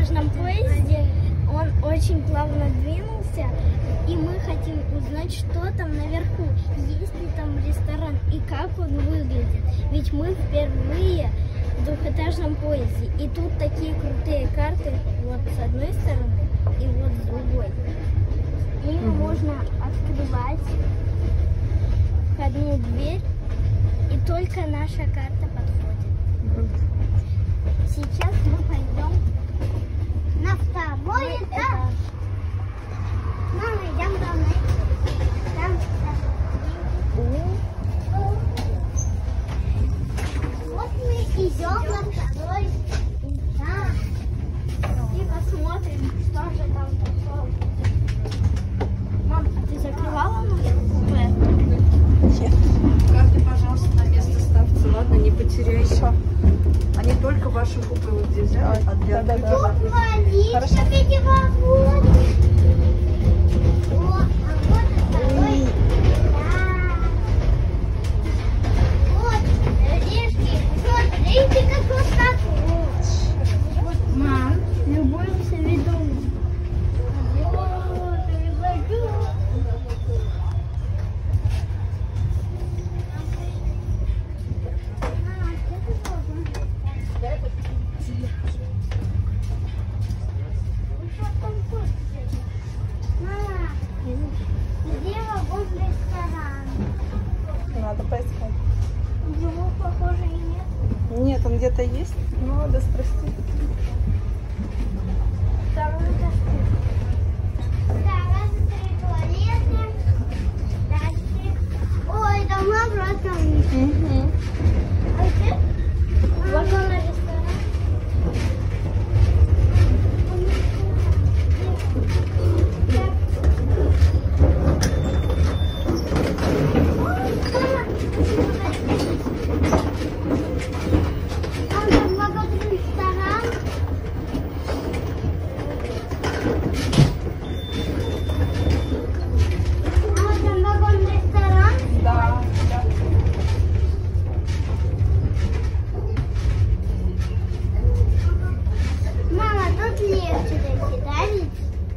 двухэтажном поезде. Он очень плавно двинулся, и мы хотим узнать, что там наверху, есть ли там ресторан и как он выглядит. Ведь мы впервые в двухэтажном поезде, и тут такие крутые карты вот с одной стороны и вот с другой. Ими можно открывать входную дверь, и только наша карта подходит. Сейчас мы пойдем на второй этаж. Мама, идем домой. Там вот мы идем на второй этаж. И посмотрим, что же там такое. Мам, а ты закрывала наше купе? Нет. Карты, пожалуйста, на место ставьте. Ладно, не потеряйте. Они только ваши купе вот здесь взяли, а для открытия. Хорошо. Мам, любуемся видом. Где вагон ресторан? Надо поискать. Его, похоже, и нет. Нет, он где-то есть, но надо спросить. Второй этаж. Да, раз, три туалеты. Дальше. Ой, там обратно вниз. А где? Вагон ресторан.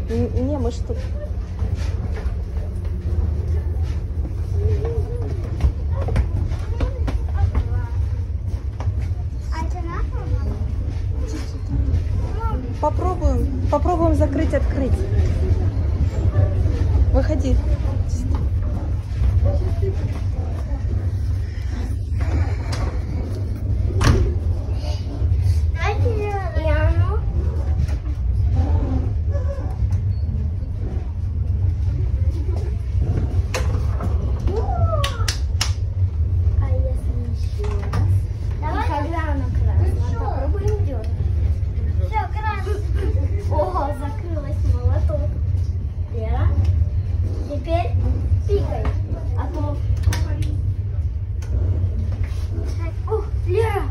Не, мы что? Попробуем закрыть, открыть. Выходи. Ого, закрылась, молоток. Лера, теперь пикай. А то... Ух, Лера,